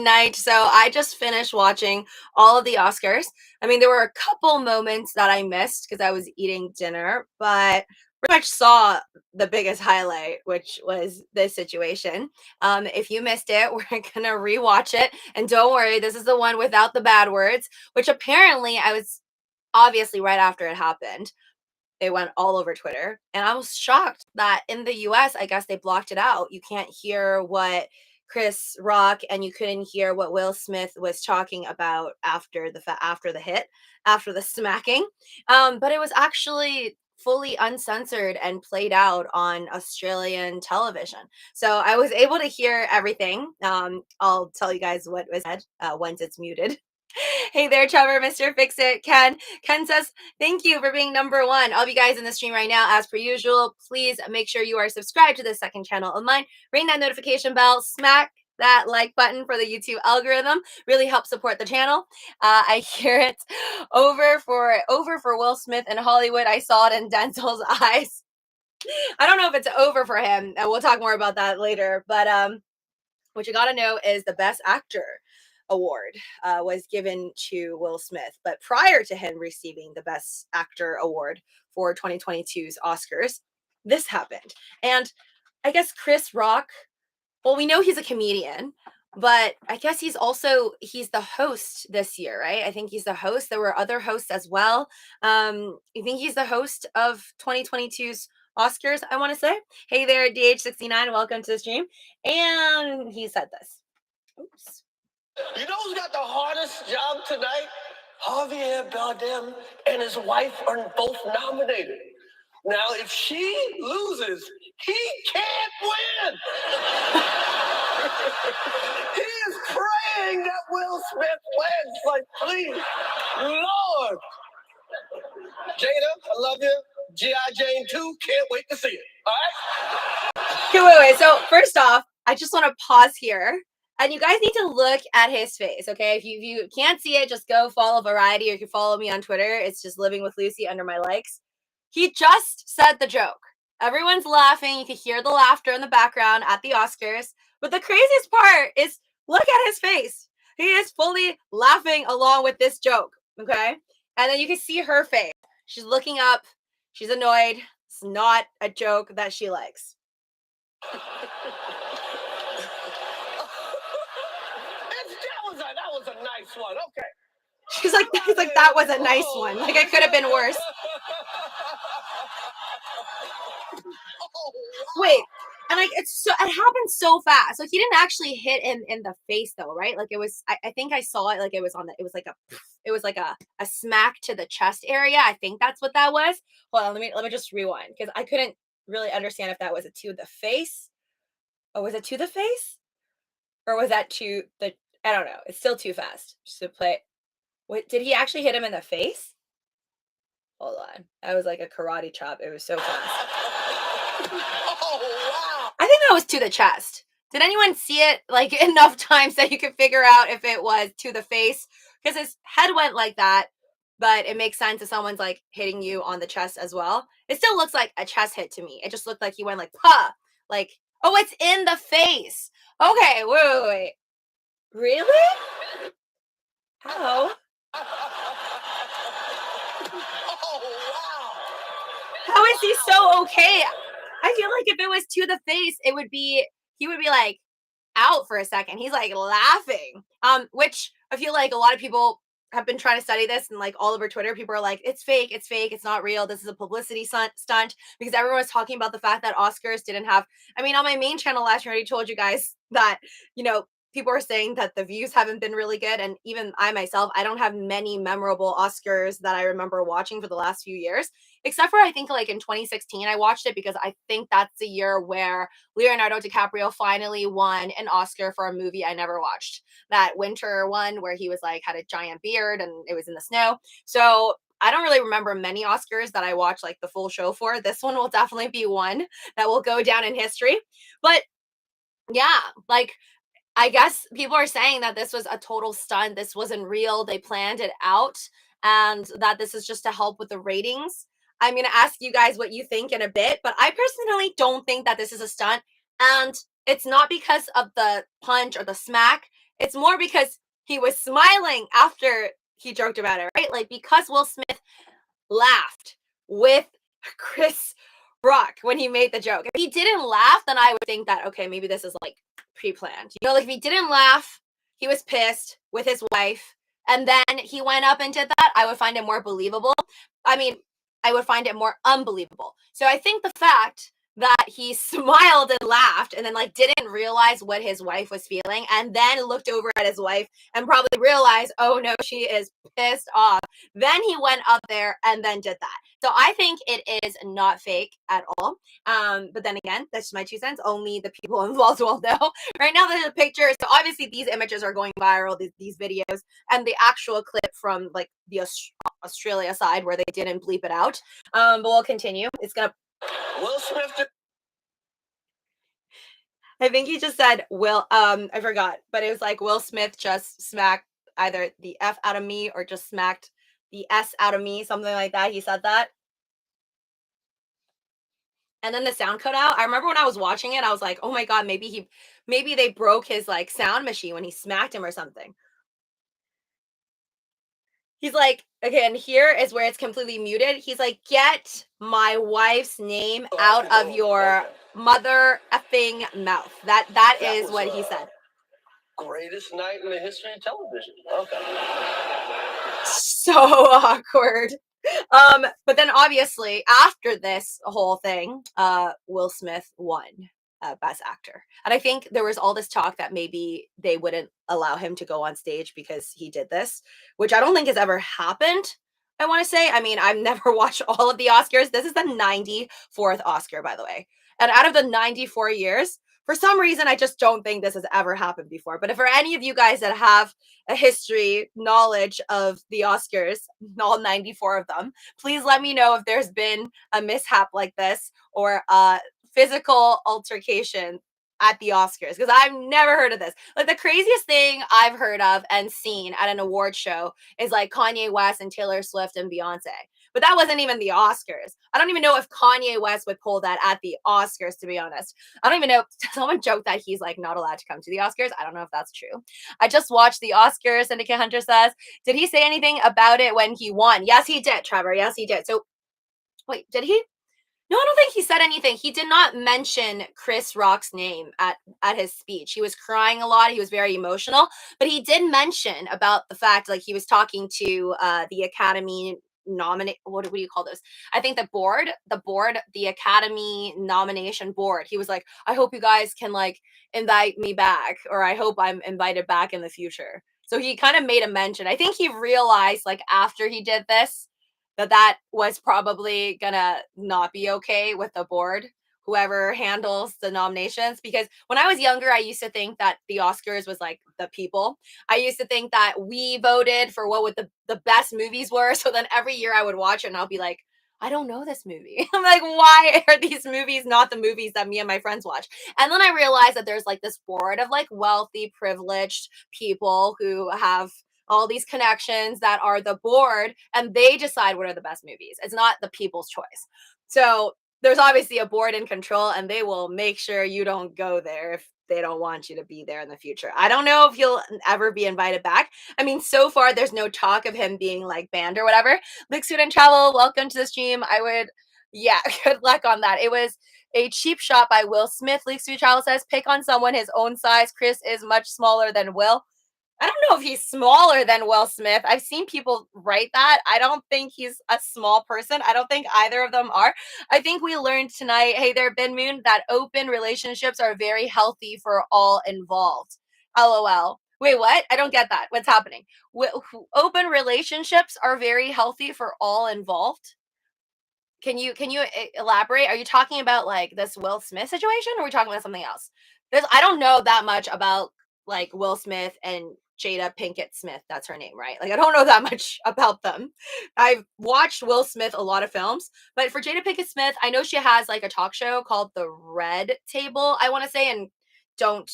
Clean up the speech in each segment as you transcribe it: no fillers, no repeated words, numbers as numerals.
Night. So I just finished watching all of the Oscars. I mean, there were a couple moments that I missed because I was eating dinner, but pretty much saw the biggest highlight, which was this situation. If you missed it, we're gonna rewatch it, and don't worry, this is the one without the bad words, which apparently I was obviously right after it happened. It went all over Twitter, and I was shocked that in the US, I guess they blocked it out. You can't hear what Chris Rock and you couldn't hear what Will Smith was talking about after after the hit, after the smacking. But it was actually fully uncensored and played out on Australian television. So I was able to hear everything. I'll tell you guys what was said once it's muted. Hey there, Trevor, Mr. Fix It, Ken. Ken says, thank you for being number one. All of you guys in the stream right now, as per usual, please make sure you are subscribed to the second channel of mine. Ring that notification bell, smack that like button for the YouTube algorithm. Really helps support the channel. I hear it over for Will Smith in Hollywood. I saw it in Denzel's eyes. I don't know if it's over for him. We'll talk more about that later. But what you got to know is the Best Actor award was given to Will Smith. But prior to him receiving the Best Actor award for 2022's Oscars, this happened. And I guess Chris Rock, well, we know he's a comedian, but I guess he's the host this year, right? I think he's the host. There were other hosts as well. You think he's the host of 2022's Oscars, I want to say. Hey there, DH69, welcome to the stream. And he said this. Oops. You know who's got the hardest job tonight? Javier Bardem and his wife are both nominated. Now, if she loses, he can't win. He is praying that Will Smith wins. Like, please, Lord. Jada, I love you. G.I. Jane 2, can't wait to see it. All right? Okay, wait. So first off, I just want to pause here. And you guys need to look at his face, okay? If you can't see it, just go follow Variety, or you can follow me on Twitter. It's just Living with Lucy under my likes. He just said the joke. Everyone's laughing. You can hear the laughter in the background at the Oscars. But the craziest part is look at his face. He is fully laughing along with this joke, okay? And then you can see her face. She's looking up. She's annoyed. It's not a joke that she likes. That was a nice one. Okay. He's like, that was a nice one. Like, it could have been worse. Wait, and like it happened so fast. So he didn't actually hit him in the face though, right? Like it was, I think I saw it, like it was like a smack to the chest area. I think that's what that was. Hold on, let me just rewind, because I couldn't really understand if that was to the face. Or was it to the face? Or was that to the, I don't know. It's still too fast just to play. Wait, did he actually hit him in the face? Hold on. That was like a karate chop. It was so fast. Oh, wow. I think that was to the chest. Did anyone see it like enough times that you could figure out if it was to the face? Because his head went like that, but it makes sense if someone's like hitting you on the chest as well. It still looks like a chest hit to me. It just looked like he went like, "Puh!" Like, oh, it's in the face. Okay, wait. Really? How? Oh, wow. How is he so okay? I feel like if it was to the face, he would be like out for a second. He's like laughing. Which I feel like a lot of people have been trying to study this, and like all over Twitter, people are like, it's fake, it's not real. This is a publicity stunt, because everyone was talking about the fact that Oscars didn't have, I mean, on my main channel last year, I already told you guys that, people are saying that the views haven't been really good. And even I myself, I don't have many memorable Oscars that I remember watching for the last few years, except for I think like in 2016, I watched it because I think that's the year where Leonardo DiCaprio finally won an Oscar for a movie I never watched. That winter one where he was like, had a giant beard and it was in the snow. So I don't really remember many Oscars that I watched like the full show for. This one will definitely be one that will go down in history. But yeah, like, I guess people are saying that this was a total stunt. This wasn't real. They planned it out, and that this is just to help with the ratings. I'm going to ask you guys what you think in a bit, but I personally don't think that this is a stunt. And it's not because of the punch or the smack. It's more because he was smiling after he joked about it, right? Like, because Will Smith laughed with Chris Rock when he made the joke. If he didn't laugh, then I would think that, okay, maybe this is like pre-planned. You know, like if he didn't laugh, he was pissed with his wife, and then he went up and did that, I would find it more believable. I mean, I would find it more unbelievable. So I think the fact that he smiled and laughed and then like didn't realize what his wife was feeling and then looked over at his wife and probably realized, oh no, she is pissed off. Then he went up there and then did that. So I think it is not fake at all. But then again, that's just my 2 cents. Only the people involved will know. Right now, there's a picture. So obviously, these images are going viral, these videos, and the actual clip from like the Australia side where they didn't bleep it out. But we'll continue. It's gonna. Will Smith. I think he just said Will. I forgot, but it was like Will Smith just smacked either the F out of me or just smacked the S out of me, something like that. He said that. And then the sound cut out. I remember when I was watching it, I was like, "Oh my god, maybe they broke his like sound machine when he smacked him or something." He's like, okay, and here is where it's completely muted. He's like, "Get my wife's name out of your mother effing mouth." That is what he said. Greatest night in the history of television. Okay. So awkward. But then obviously after this whole thing, Will Smith won Best Actor, and I think there was all this talk that maybe they wouldn't allow him to go on stage because he did this, which I don't think has ever happened. I want to say, I mean, I've never watched all of the Oscars. This is the 94th Oscar, by the way, and out of the 94 years, for some reason, I just don't think this has ever happened before. But if for any of you guys that have a history, knowledge of the Oscars, all 94 of them, please let me know if there's been a mishap like this or a physical altercation at the Oscars, because I've never heard of this. Like the craziest thing I've heard of and seen at an award show is like Kanye West and Taylor Swift and Beyonce. But that wasn't even the Oscars. I don't even know if Kanye West would pull that at the Oscars, to be honest. I don't even know. Someone joked that he's like not allowed to come to the Oscars. I don't know if that's true. I just watched the Oscars, Syndicate Hunter says. Did he say anything about it when he won? Yes, he did, Trevor. Yes, he did. So, wait, did he? No, I don't think he said anything. He did not mention Chris Rock's name at his speech. He was crying a lot. He was very emotional, but he did mention about the fact like he was talking to the Academy nominate. What do you call this? I think the Academy nomination board. He was like, I hope you guys can like invite me back, or I hope I'm invited back in the future. So he kind of made a mention. I think he realized like after he did this that was probably gonna not be okay with the board, whoever handles the nominations. Because when I was younger, I used to think that the Oscars was like the people. I used to think that we voted for what would the best movies were. So then every year I would watch it and I'll be like, I don't know this movie. I'm like, why are these movies not the movies that me and my friends watch? And then I realized that there's like this board of like wealthy, privileged people who have all these connections that are the board, and they decide what are the best movies. It's not the people's choice. So there's obviously a board in control, and they will make sure you don't go there if they don't want you to be there in the future. I don't know if he'll ever be invited back. I mean, so far there's no talk of him being like banned or whatever. Luke Student Travel, welcome to the stream. Yeah, good luck on that. It was a cheap shot by Will Smith. Luke Student Travel says, pick on someone his own size. Chris is much smaller than Will. I don't know if he's smaller than Will Smith. I've seen people write that. I don't think he's a small person. I don't think either of them are. I think we learned tonight, hey there, Ben Moon, that open relationships are very healthy for all involved. LOL. Wait, what? I don't get that. What's happening? Open relationships are very healthy for all involved. Can you elaborate? Are you talking about like this Will Smith situation, or are we talking about something else? I don't know that much about like Will Smith and Jada Pinkett Smith. That's her name, right? Like I don't know that much about them. I've watched Will Smith a lot of films, but for Jada Pinkett Smith, I know she has like a talk show called The Red Table, I want to say, and don't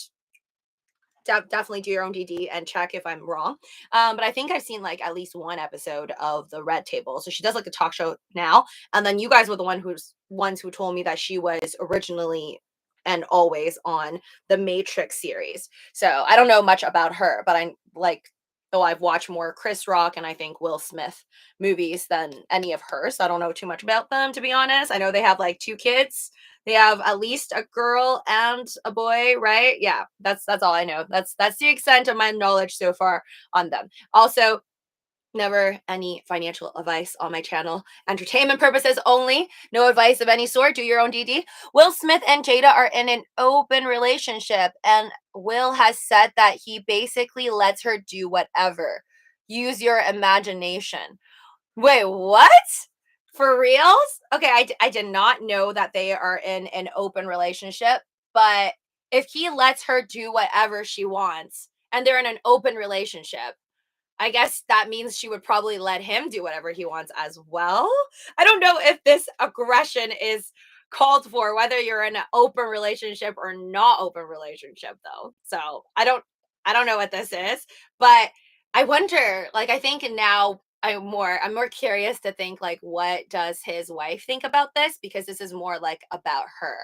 definitely do your own DD and check if I'm wrong. But I think I've seen like at least one episode of the Red Table. So she does like a talk show now. And then you guys were the ones who told me that she was originally and always on the Matrix series. So I don't know much about her, but I like, though I've watched more Chris Rock and I think Will Smith movies than any of hers. So I don't know too much about them, to be honest. I know they have like 2 kids. They have at least a girl and a boy, right? Yeah, that's all I know. That's the extent of my knowledge so far on them. Also, never any financial advice on my channel. Entertainment purposes only. No advice of any sort. Do your own DD. Will Smith and Jada are in an open relationship, and Will has said that he basically lets her do whatever. Use your imagination. Wait, what? For reals? Okay, I did not know that they are in an open relationship, but if he lets her do whatever she wants and they're in an open relationship, I guess that means she would probably let him do whatever he wants as well. I don't know if this aggression is called for, whether you're in an open relationship or not open relationship though. So I don't know what this is, but I wonder, like I think now I'm more curious to think like what does his wife think about this, because this is more like about her,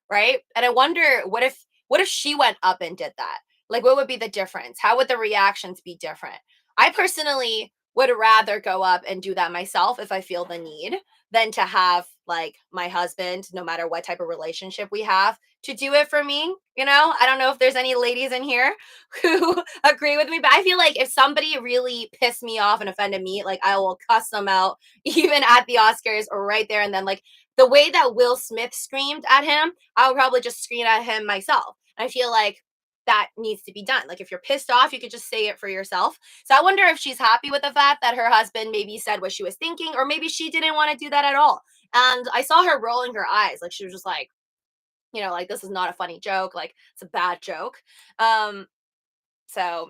right? And I wonder what if she went up and did that? Like what would be the difference? How would the reactions be different? I personally would rather go up and do that myself if I feel the need than to have like my husband, no matter what type of relationship we have, to do it for me. You know, I don't know if there's any ladies in here who agree with me, but I feel like if somebody really pissed me off and offended me, like I will cuss them out even at the Oscars or right there and then. Like the way that Will Smith screamed at him, I would probably just scream at him myself. I feel like that needs to be done. Like if you're pissed off, you could just say it for yourself. So I wonder if she's happy with the fact that her husband maybe said what she was thinking, or maybe she didn't want to do that at all. And I saw her rolling her eyes, like she was just like, like this is not a funny joke, like it's a bad joke. So I don't know,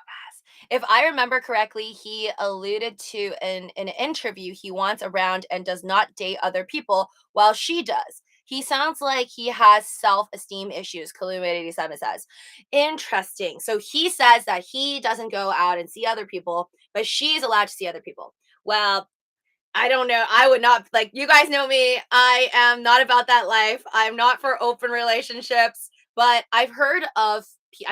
guys. If I remember correctly, he alluded to in an interview he wants around and does not date other people while she does. He sounds like he has self-esteem issues, Kalu887 says. Interesting. So he says that he doesn't go out and see other people, but she's allowed to see other people. Well, I don't know. I would not, like, you guys know me. I am not about that life. I'm not for open relationships, but I've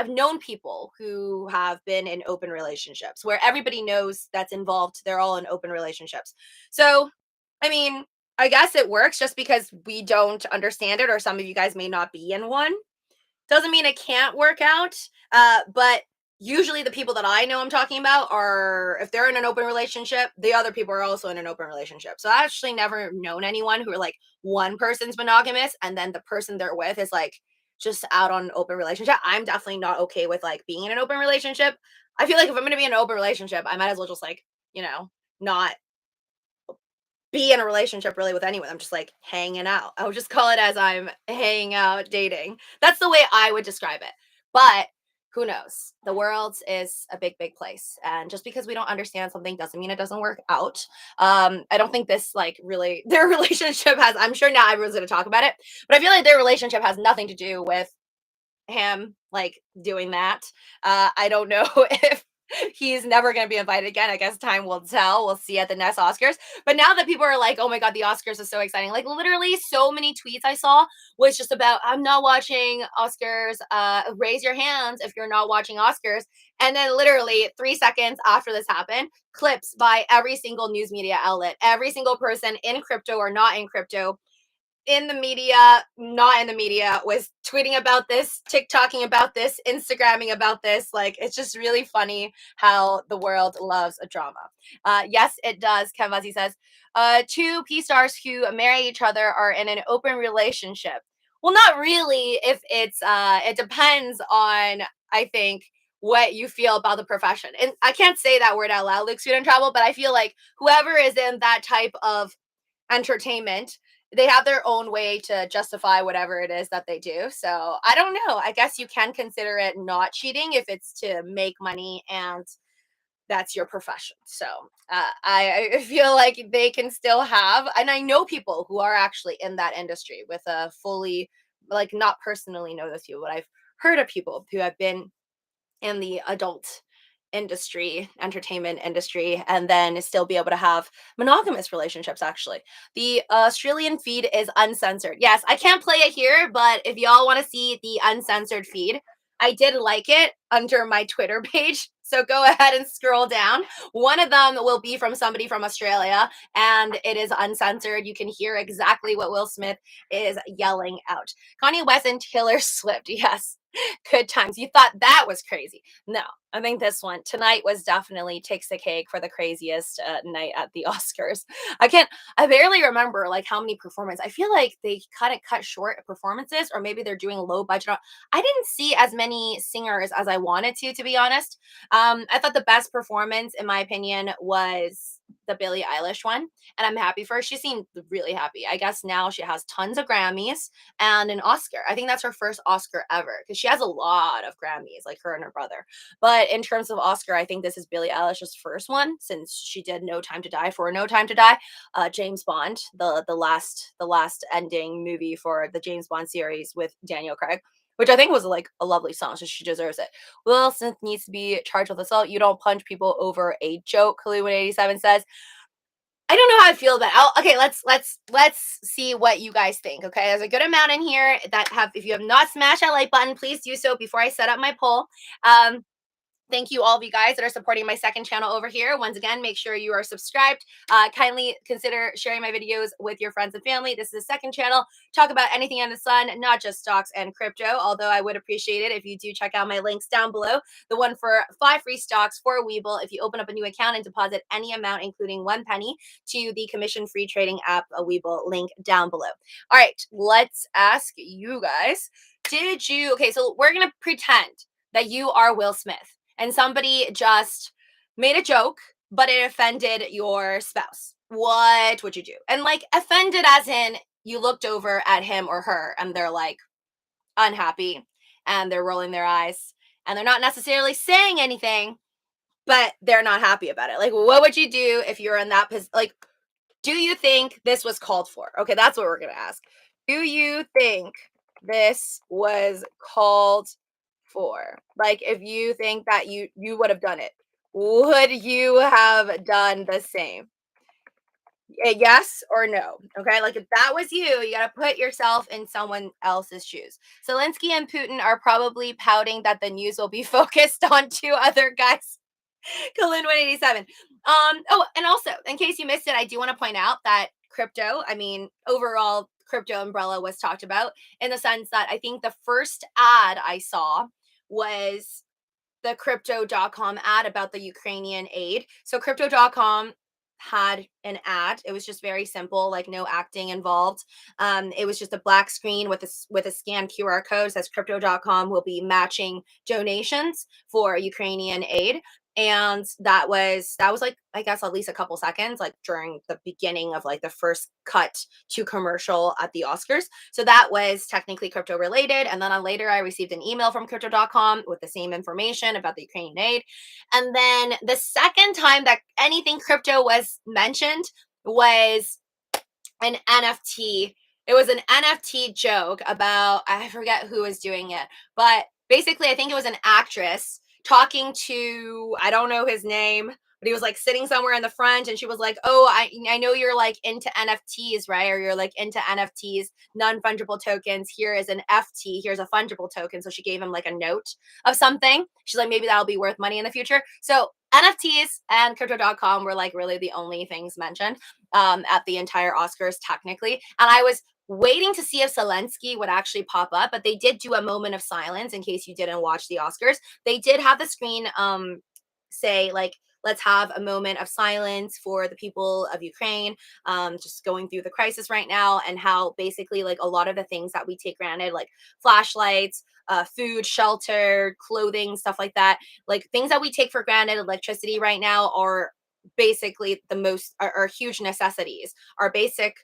known people who have been in open relationships where everybody knows that's involved. They're all in open relationships. So, I mean, I guess it works just because we don't understand it, or some of you guys may not be in one. Doesn't mean it can't work out. But usually the people that I know I'm talking about are, if they're in an open relationship, the other people are also in an open relationship. So I've actually never known anyone who are like one person's monogamous and then the person they're with is like just out on an open relationship. I'm definitely not okay with like being in an open relationship. I feel like if I'm going to be in an open relationship, I might as well just like, not be in a relationship really with anyone. I'm just like hanging out. I would just call it as I'm hanging out, dating. That's the way I would describe it. But who knows? The world is a big, big place. And just because we don't understand something doesn't mean it doesn't work out. I don't think this like really their relationship has, I'm sure now everyone's gonna talk about it, but I feel like their relationship has nothing to do with him like doing that. I don't know if he's never going to be invited again. I guess time will tell. We'll see at the next Oscars. But now that people are like, oh my God, the Oscars is so exciting. Like literally so many tweets I saw was just about, I'm not watching Oscars. Raise your hands if you're not watching Oscars. And then literally 3 seconds after this happened, clips by every single news media outlet, every single person in crypto or not in crypto, in the media, not in the media, was tweeting about this, TikToking about this, Instagramming about this. Like, it's just really funny how the world loves a drama. Yes, it does. Ken Fuzzy says, 2 P stars who marry each other are in an open relationship. Well, not really. If it's, it depends on, I think, what you feel about the profession. And I can't say that word out loud, like student travel, but I feel like whoever is in that type of entertainment, they have their own way to justify whatever it is that they do. So I don't know. I guess you can consider it not cheating if it's to make money and that's your profession. So I feel like they can still have, and I know people who are actually in that industry with a fully, like not personally know those people, but I've heard of people who have been in the adult industry, entertainment industry, and then still be able to have monogamous relationships, actually. The Australian feed is uncensored. Yes, I can't play it here, but if y'all want to see the uncensored feed, I did like it under my Twitter page. So go ahead and scroll down. One of them will be from somebody from Australia, and it is uncensored. You can hear exactly what Will Smith is yelling out. Kanye West and Taylor Swift. Yes, good times. You thought that was crazy. No, I think this one tonight was definitely takes the cake for the craziest night at the Oscars. I barely remember like how many performances. I feel like they kind of cut short performances, or maybe they're doing low budget. I didn't see as many singers as I wanted to be honest. I thought the best performance, in my opinion, was the Billie Eilish one, and I'm happy for her. She seemed really happy. I guess now she has tons of Grammys and an Oscar. I think that's her first Oscar ever because she has a lot of Grammys, like her and her brother. But in terms of Oscar, I think this is Billie Eilish's first one since she did No Time to Die for No Time to Die. James Bond, the last ending movie for the James Bond series with Daniel Craig, which I think was like a lovely song, so she deserves it. Will Smith needs to be charged with assault. You don't punch people over a joke. Kalu187 says. I don't know how I feel about it. Okay, let's see what you guys think. Okay, there's a good amount in here that have. If you have not smashed that like button, please do so before I set up my poll. Thank you all of you guys that are supporting my second channel over here. Once again, make sure you are subscribed. Kindly consider sharing my videos with your friends and family. This is a second channel. Talk about anything in the sun, not just stocks and crypto, although I would appreciate it if you do check out my links down below. The one for 5 free stocks for WEBULL if you open up a new account and deposit any amount, including 1 penny, to the commission-free trading app, WEBULL, link down below. All right, let's ask you guys. Okay, so we're going to pretend that you are Will Smith and somebody just made a joke, but it offended your spouse. What would you do? And like offended as in you looked over at him or her and they're like unhappy and they're rolling their eyes and they're not necessarily saying anything, but they're not happy about it. Like, what would you do if you're in that position? Like, do you think this was called for? Okay, that's what we're going to ask. Do you think this was called for? Like, if you think that you would have done it, would you have done the same? Yes or no? Okay, like if that was you got to put yourself in someone else's shoes. Zelensky and Putin are probably pouting that the news will be focused on 2 other guys. Kalin187. Oh, and also, in case you missed it, I do want to point out that crypto, I mean, overall, crypto umbrella was talked about in the sense that I think the first ad I saw was the crypto.com ad about the Ukrainian aid. So crypto.com had an ad. It was just very simple, like no acting involved. It was just a black screen with a scanned QR code. It says crypto.com will be matching donations for Ukrainian aid. And that was like, I guess, at least a couple seconds, like during the beginning of like the first cut to commercial at the Oscars. So that was technically crypto related. And then later I received an email from crypto.com with the same information about the Ukrainian aid. And then the second time that anything crypto was mentioned was an NFT. It was an NFT joke about, I forget who was doing it, but basically I think it was an actress talking to, I don't know his name, but he was like sitting somewhere in the front and she was like, oh, I know you're like into NFTs, right? Or you're like into NFTs, non-fungible tokens. Here is an FT, here's a fungible token. So she gave him like a note of something. She's like, maybe that'll be worth money in the future. So NFTs and crypto.com were like really the only things mentioned at the entire Oscars, technically. And I was waiting to see if Zelensky would actually pop up, but they did do a moment of silence in case you didn't watch the Oscars. They did have the screen say, like, let's have a moment of silence for the people of Ukraine, just going through the crisis right now, and how basically like a lot of the things that we take granted, like flashlights, food, shelter, clothing, stuff like that, like things that we take for granted, electricity right now, are basically the most are huge necessities, are basic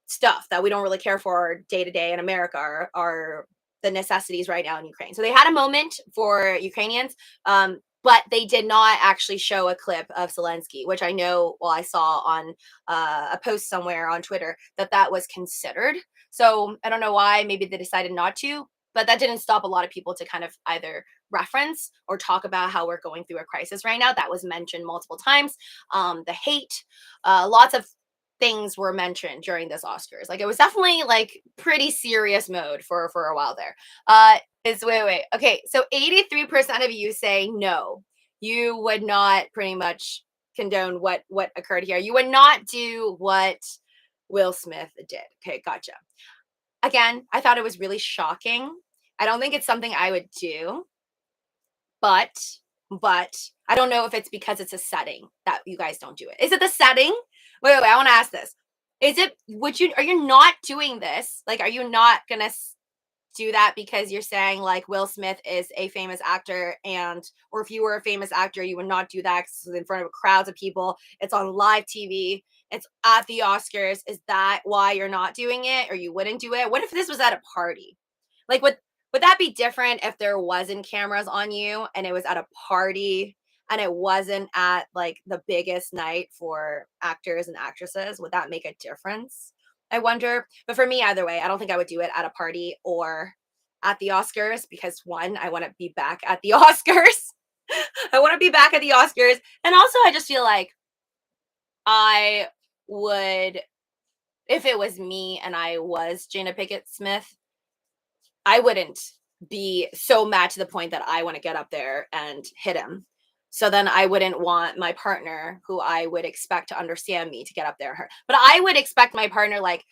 stuff that we don't really care for day to day in America, are the necessities right now in Ukraine. So they had a moment for Ukrainians, but they did not actually show a clip of Zelensky, which I know, well, I saw on a post somewhere on Twitter that was considered. So I don't know why. Maybe they decided not to. But that didn't stop a lot of people to kind of either reference or talk about how we're going through a crisis right now. That was mentioned multiple times. The hate, lots of things were mentioned during this Oscars. Like it was definitely like pretty serious mode for a while there. Wait. Okay, so 83% of you say no. You would not pretty much condone what occurred here. You would not do what Will Smith did. Okay, gotcha. Again, I thought it was really shocking. I don't think it's something I would do, but I don't know if it's because it's a setting that you guys don't do it. Is it the setting? Wait, I want to ask this. Is it, are you not doing this? Like, are you not going to do that because you're saying like Will Smith is a famous actor, and, or if you were a famous actor, you would not do that 'cause it's in front of crowds of people. It's on live TV. It's at the Oscars. Is that why you're not doing it, or you wouldn't do it? What if this was at a party? Like, would that be different if there wasn't cameras on you and it was at a party and it wasn't at like the biggest night for actors and actresses? Would that make a difference? I wonder. But for me, either way, I don't think I would do it at a party or at the Oscars because one, I want to be back at the Oscars. I want to be back at the Oscars. And also, I just feel like I would, if it was me and I was Jada Pinkett Smith, I wouldn't be so mad to the point that I want to get up there and hit him. So then I wouldn't want my partner, who I would expect to understand me, to get up there and hurt. But I would expect my partner, like,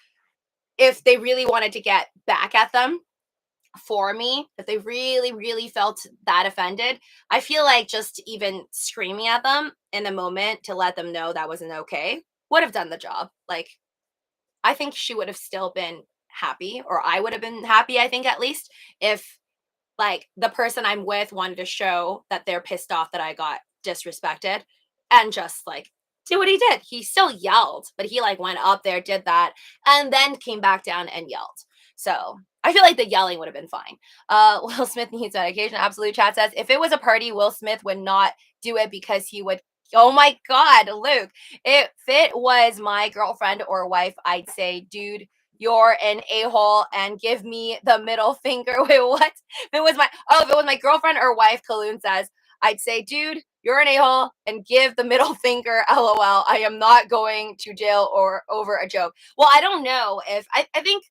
if they really wanted to get back at them for me, if they really, really felt that offended, I feel like just even screaming at them in the moment to let them know that wasn't okay would have done the job. Like, I think she would have still been happy, or I would have been happy, I think, at least, if like the person I'm with wanted to show that they're pissed off that I got disrespected and just like did what he did. He still yelled, but he like went up there, did that, and then came back down and yelled. So I feel like the yelling would have been fine. Will Smith needs medication. Absolute Chat says if it was a party, Will Smith would not do it because he would. Oh my God, Luke. If it was my girlfriend or wife, I'd say, dude, you're an a-hole and give me the middle finger. Wait, what? If it was my girlfriend or wife, Kaloon says, I'd say, dude, you're an a-hole and give the middle finger. LOL. I am not going to jail or over a joke. Well, I don't know if I think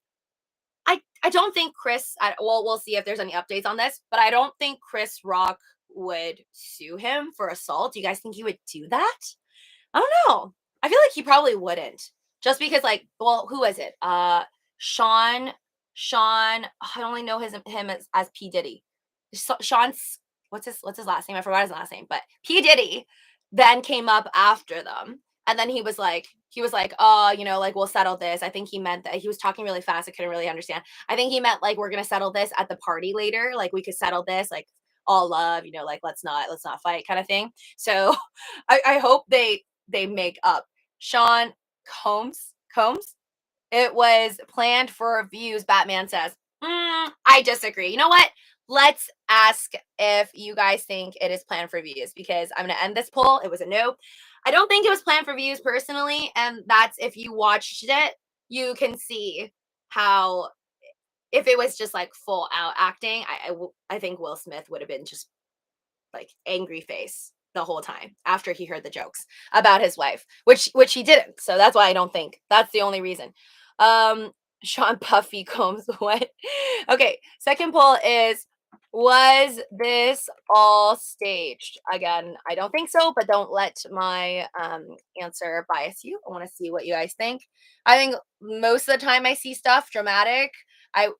I don't think Chris. Well, we'll see if there's any updates on this, but I don't think Chris Rock would sue him for assault. Do you guys think he would do that? I don't know. I feel like he probably wouldn't. Just because, like, well, who is it? Sean, I only know him as P. Diddy. Sean's what's his last name? I forgot his last name, but P. Diddy then came up after them. And then he was like, oh, like we'll settle this. I think he meant that he was talking really fast. I couldn't really understand. I think he meant like we're gonna settle this at the party later. Like we could settle this, like all love, like let's not fight kind of thing. So I hope they make up. Sean Combs. It was planned for views, Batman says. I disagree. You know what? Let's ask if you guys think it is planned for views, because I'm going to end this poll. It was a no. I don't think it was planned for views personally. And that's, if you watched it, you can see how, if it was just like full out acting, I think Will Smith would have been just like angry face the whole time after he heard the jokes about his wife, which he didn't. So that's why I don't think, that's the only reason. Sean Puffy Combs, what? Okay, second poll is, was this all staged? Again, I don't think so, but don't let my answer bias you. I want to see what you guys think. I think most of the time I see stuff dramatic,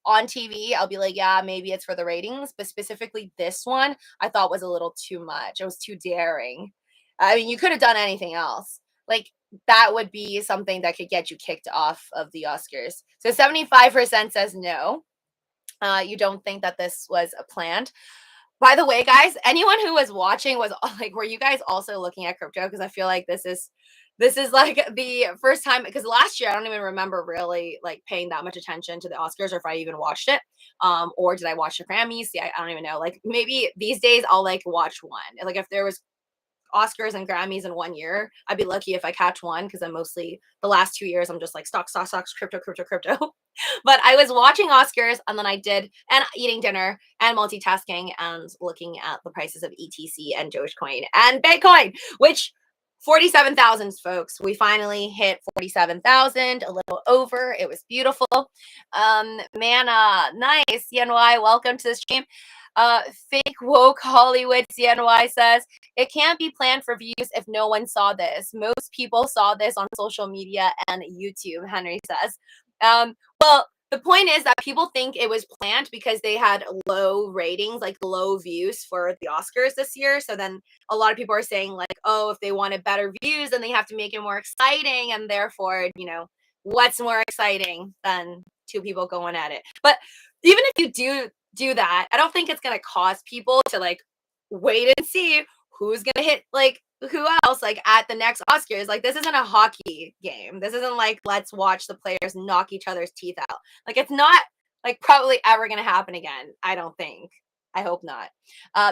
on TV, I'll be like, yeah, maybe it's for the ratings, but specifically this one, I thought was a little too much. It was too daring. I mean, you could have done anything else. Like, that would be something that could get you kicked off of the Oscars. So 75% says no. You don't think that this was planned. By the way, guys, anyone who was watching was like, were you guys also looking at crypto? Because I feel like this is like the first time, because last year I don't even remember really like paying that much attention to the Oscars, or if I even watched it. Or did I watch the Grammys? See, I don't even know. Like maybe these days I'll like watch one. Like if there was Oscars and Grammys in 1 year. I'd be lucky if I catch one because I'm mostly the last 2 years I'm just like stocks, crypto, crypto, crypto. But I was watching Oscars and then I did and eating dinner and multitasking and looking at the prices of ETC and Dogecoin and Bitcoin, which 47,000 folks. We finally hit 47,000, a little over. It was beautiful. Mana, nice. CNY, welcome to the stream. Fake woke Hollywood CNY says, it can't be planned for views if no one saw this. Most people saw this on social media and YouTube, Henry says. Well, the point is that people think it was planned because they had low ratings, like low views for the Oscars this year. So then a lot of people are saying like, oh, if they wanted better views, then they have to make it more exciting. And therefore, what's more exciting than two people going at it? But even if you do that, I don't think it's going to cause people to like wait and see who's going to hit like who else like at the next Oscars. Like, this isn't a hockey game. This isn't like, let's watch the players knock each other's teeth out. Like, it's not like probably ever going to happen again. I don't think. I hope not.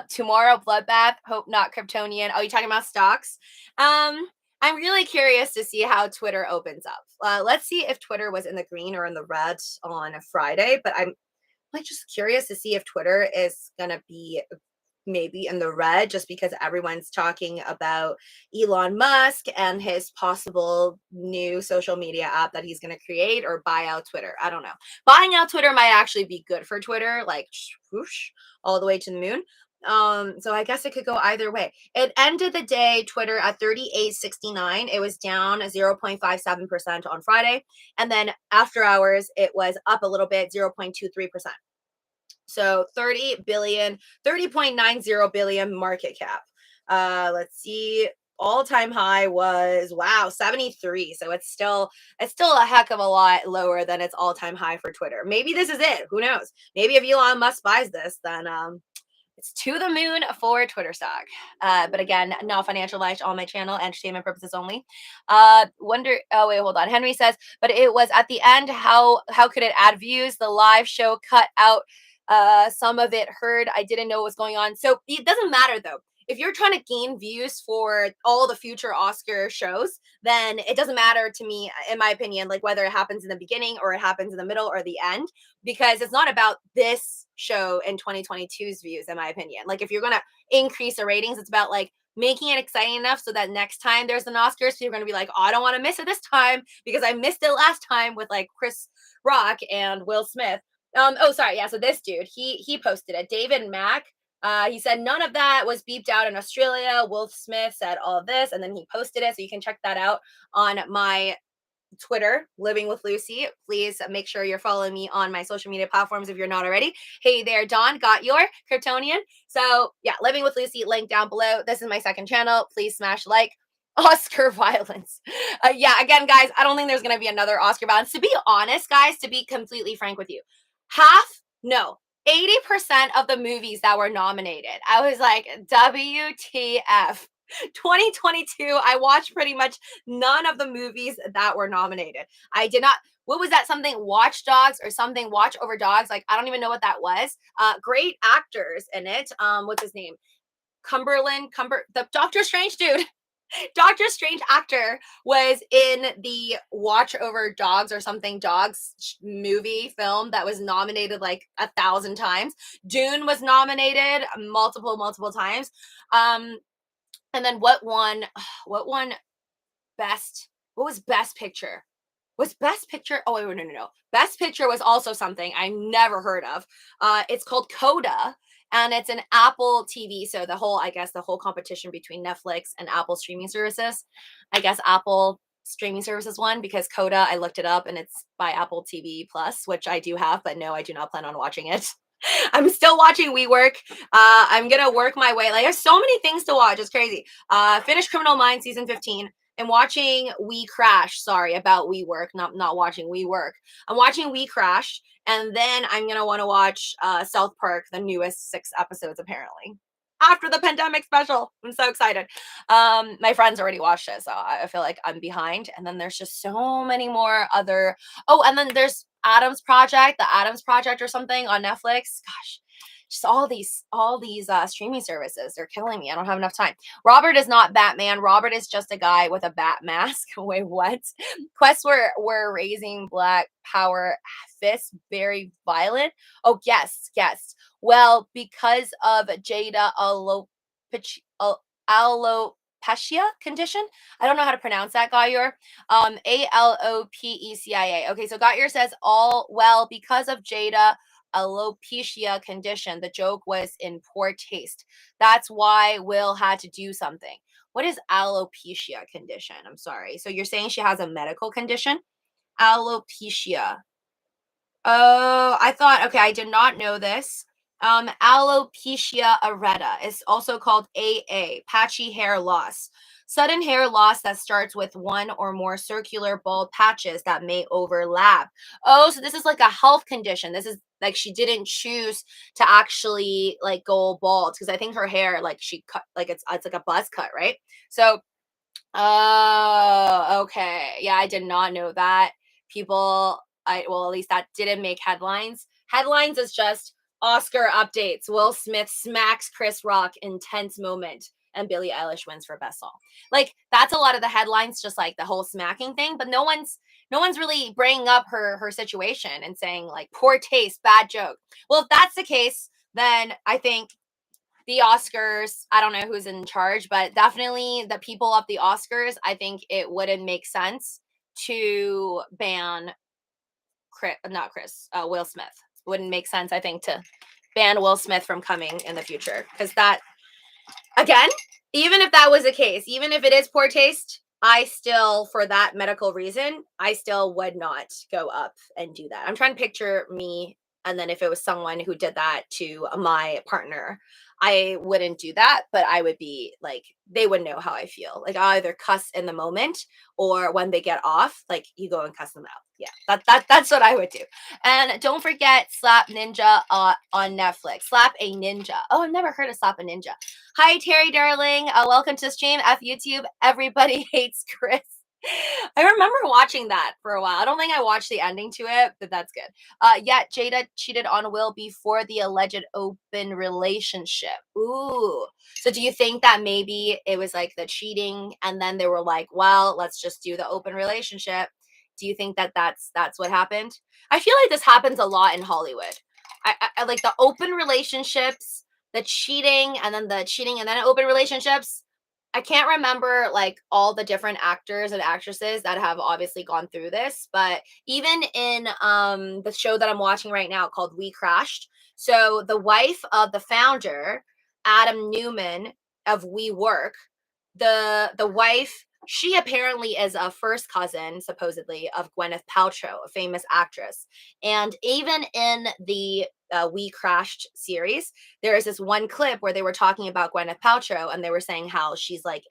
Tomorrow, bloodbath. Hope not Kryptonian. Oh, you talking about stocks? I'm really curious to see how Twitter opens up. Let's see if Twitter was in the green or in the red on a Friday. But I'm like just curious to see if Twitter is going to be maybe in the red just because everyone's talking about Elon Musk and his possible new social media app that he's going to create or buy out Twitter. I don't know. Buying out Twitter might actually be good for Twitter, like whoosh, all the way to the moon. So I guess it could go either way. It ended the day Twitter at 38.69. It was down 0.57% on Friday. And then after hours, it was up a little bit, 0.23%. So 30.90 billion market cap. Let's see. All-time high was 73. So it's still a heck of a lot lower than its all-time high for Twitter. Maybe this is it. Who knows? Maybe if Elon Musk buys this, then it's to the moon for Twitter stock. But again, no financial advice on my channel, entertainment purposes only. Oh wait, hold on. Henry says, but it was at the end. How could it add views? The live show cut out some of it. Heard I didn't know what was going on. So it doesn't matter though. If you're trying to gain views for all the future Oscar shows, then it doesn't matter to me, in my opinion, like whether it happens in the beginning or it happens in the middle or the end, because it's not about this show in 2022's views, in my opinion. Like, if you're going to increase the ratings, it's about like making it exciting enough so that next time there's an Oscars, so you're going to be like, oh, I don't want to miss it this time because I missed it last time with like Chris Rock and Will Smith. So this dude, he posted it. David Mack. He said none of that was beeped out in Australia. Will Smith said all of this, and then he posted it. So you can check that out on my Twitter, Living with Luci. Please make sure you're following me on my social media platforms if you're not already. Hey there, Don, got your Kryptonian. So yeah, Living with Luci, link down below. This is my second channel. Please smash like. Oscar violence. Again, guys, I don't think there's going to be another Oscar violence. To be honest, guys, to be completely frank with you, 80% of the movies that were nominated, I was like, WTF. 2022, I watched pretty much none of the movies that were nominated. I did not. What was that? Something Watch Dogs or something Watch Over Dogs? Like, I don't even know what that was. Great actors in it. What's his name? The Doctor Strange dude. Doctor Strange actor was in the Watch Over Dogs or something dogs movie film that was nominated like 1,000 times. Dune was nominated multiple times. And then what won best? What was best picture? Was best picture? Oh, wait, no. Best picture was also something I never heard of. It's called Coda, and it's an Apple TV. So the whole competition between Netflix and Apple streaming services. I guess Apple streaming services won because Coda, I looked it up, and it's by Apple TV Plus, which I do have, but no, I do not plan on watching it. I'm still watching WeWork. I'm gonna work my way. Like, there's so many things to watch. It's crazy. Finish Criminal Minds season 15. I'm watching We Crash. Sorry about WeWork. Not watching WeWork. I'm watching We Crash, and then I'm gonna want to watch South Park, the newest 6 episodes apparently. After the pandemic special. I'm so excited. My friends already watched it, so I feel like I'm behind. And then there's just so many more other. Oh, and then there's the Adams Project or something on Netflix. Gosh, just all these streaming services. They're killing me. I don't have enough time. Robert is not Batman. Robert is just a guy with a bat mask. Wait, what? Quests were raising Black Power fists very violent. Oh, yes. Well, because of Jada alopecia condition. I don't know how to pronounce that, Gayor. Alopecia. Okay, so Gayor says because of Jada alopecia condition, the joke was in poor taste. That's why Will had to do something. What is alopecia condition? I'm sorry. So you're saying she has a medical condition? Alopecia. Oh, okay, I did not know this. Alopecia areata is also called AA, patchy hair loss. Sudden hair loss that starts with one or more circular bald patches that may overlap. Oh, so this is like a health condition. This is like she didn't choose to actually like go bald because I think her hair like she cut like it's like a buzz cut, right? So oh, okay. Yeah, I did not know that. At least that didn't make headlines. Headlines is just Oscar updates. Will Smith smacks Chris Rock, intense moment, and Billie Eilish wins for best song. Like that's a lot of the headlines, just like the whole smacking thing. But no one's really bringing up her situation and saying like poor taste, bad joke. Well, if that's the case, then I think the Oscars, I don't know who's in charge, but definitely the people of the Oscars, I think it wouldn't make sense to ban Will Smith. Wouldn't make sense, I think, to ban Will Smith from coming in the future. Because that, again, even if that was the case, even if it is poor taste, I still, for that medical reason, I still would not go up and do that. I'm trying to picture me, and then if it was someone who did that to my partner, I wouldn't do that, but I would be like, they would know how I feel. Like I'll either cuss in the moment or when they get off, like you go and cuss them out. Yeah, that's what I would do. And don't forget Slap Ninja on Netflix. Slap a Ninja. Oh, I've never heard of Slap a Ninja. Hi, Terry, darling. Welcome to the stream. F YouTube. Everybody hates Chris. I remember watching that for a while. I don't think I watched the ending to it, but that's good. Yeah, Jada cheated on Will before the alleged open relationship. Ooh. So do you think that maybe it was like the cheating and then they were like, well, let's just do the open relationship? Do you think that that's what happened? I feel like this happens a lot in Hollywood. I like the open relationships, the cheating, and then open relationships. I can't remember like all the different actors and actresses that have obviously gone through this, but even in the show that I'm watching right now called We Crashed, so the wife of the founder, Adam Newman of WeWork, the wife, she apparently is a first cousin supposedly of Gwyneth Paltrow, a famous actress. And even in the We Crashed series, there is this one clip where they were talking about Gwyneth Paltrow and they were saying how she's like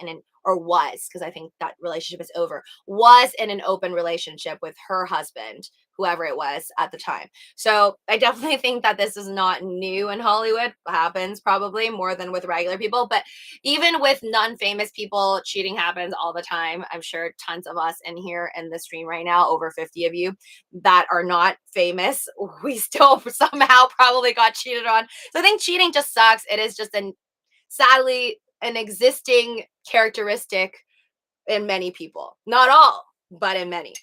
was, because I think that relationship is over, was in an open relationship with her husband, whoever it was at the time. So I definitely think that this is not new in Hollywood. It happens probably more than with regular people, but even with non-famous people, cheating happens all the time. I'm sure tons of us in here in the stream right now, over 50 of you that are not famous, we still somehow probably got cheated on. So I think cheating just sucks. It is just sadly an existing characteristic in many people. Not all, but in many.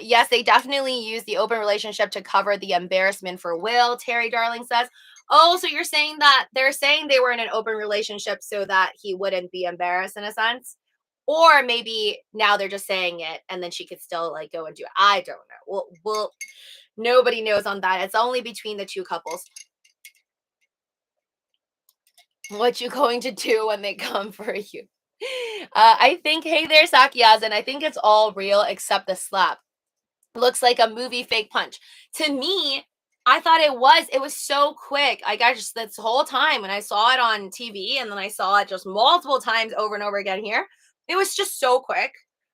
Yes, they definitely use the open relationship to cover the embarrassment for Will, Terry Darling says. Oh, so you're saying that they're saying they were in an open relationship so that he wouldn't be embarrassed in a sense? Or maybe now they're just saying it and then she could still like go and do it. I don't know. Well, nobody knows on that. It's only between the two couples. What you going to do when they come for you? I think, hey there, Sakyazan. I think it's all real except the slap. Looks like a movie fake punch. To me, I thought it was so quick. Like I just this whole time when I saw it on TV and then I saw it just multiple times over and over again here, it was just so quick.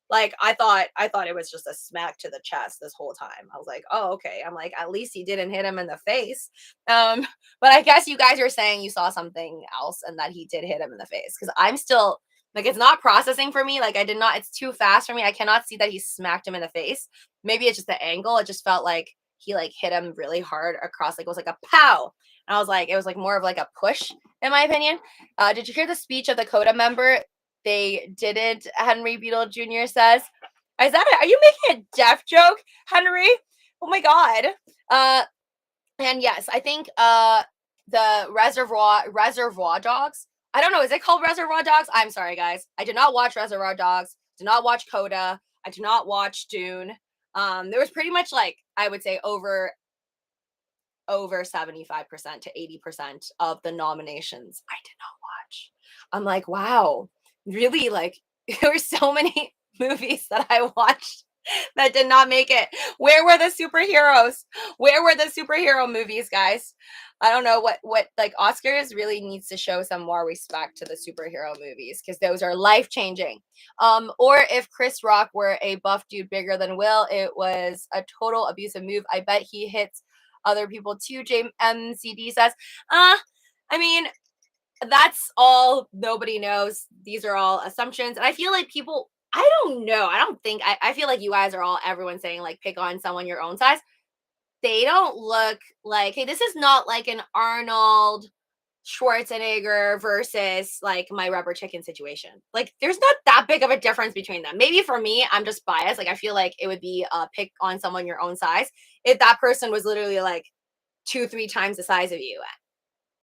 Like I thought it was just a smack to the chest this whole time. I was like, oh, okay. I'm like, at least he didn't hit him in the face. But I guess you guys are saying you saw something else and that he did hit him in the face. Because I'm still like it's not processing for me. Like it's too fast for me. I cannot see that he smacked him in the face. Maybe it's just the angle. It just felt like he like hit him really hard across, like it was like a pow. And I was like, it was like more of like a push, in my opinion. Did you hear the speech of the Coda member? They didn't, Henry Beadle Jr. says. Is that it? Are you making a deaf joke, Henry? Oh my God. And yes, I think the Reservoir Dogs. I don't know. Is it called Reservoir Dogs? I'm sorry, guys. I did not watch Reservoir Dogs. Did not watch Coda. I did not watch Dune. There was pretty much like, I would say over 75% to 80% of the nominations I did not watch. I'm like, wow, really? Like, there were so many movies that I watched that did not make it. Where were the superheroes? Where were the superhero movies, guys? I don't know what like Oscars really needs to show some more respect to the superhero movies because those are life-changing. Or if Chris Rock were a buff dude bigger than Will, it was a total abusive move. I bet he hits other people too. JMCD says, I mean, that's all nobody knows. These are all assumptions. And I feel like people, I don't know. I feel like you guys are all, everyone saying like pick on someone your own size. They don't look like, hey, this is not like an Arnold Schwarzenegger versus like my rubber chicken situation. Like there's not that big of a difference between them. Maybe for me, I'm just biased. Like I feel like it would be pick on someone your own size if that person was literally like 2-3 times the size of you,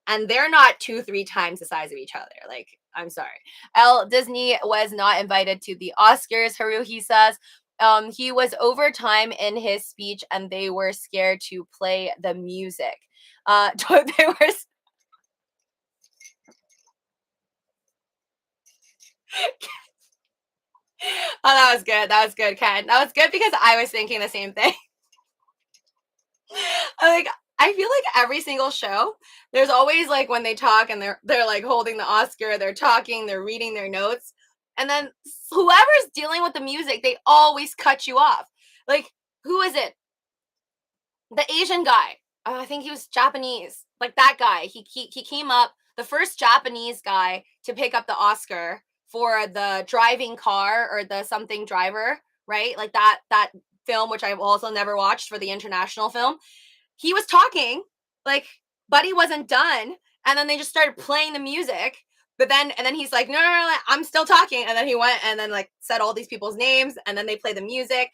and they're not 2-3 times the size of each other. Like, I'm sorry. Disney was not invited to the Oscars, Haruhi says. He was over time in his speech and they were scared to play the music. They were Oh, that was good. That was good, Ken. That was good because I was thinking the same thing. Like I feel like every single show, there's always like when they talk and they're like holding the Oscar, they're talking, they're reading their notes, and then whoever's dealing with the music, they always cut you off. Like who is it? The Asian guy. I think he was Japanese. Like that guy. He came up the first Japanese guy to pick up the Oscar for the driving car or the something driver, right? Like that film which I've also never watched for the international film. He was talking, like Buddy wasn't done, and then they just started playing the music. But then and then he's like, no, I'm still talking. And then he went and then like said all these people's names, and then they play the music.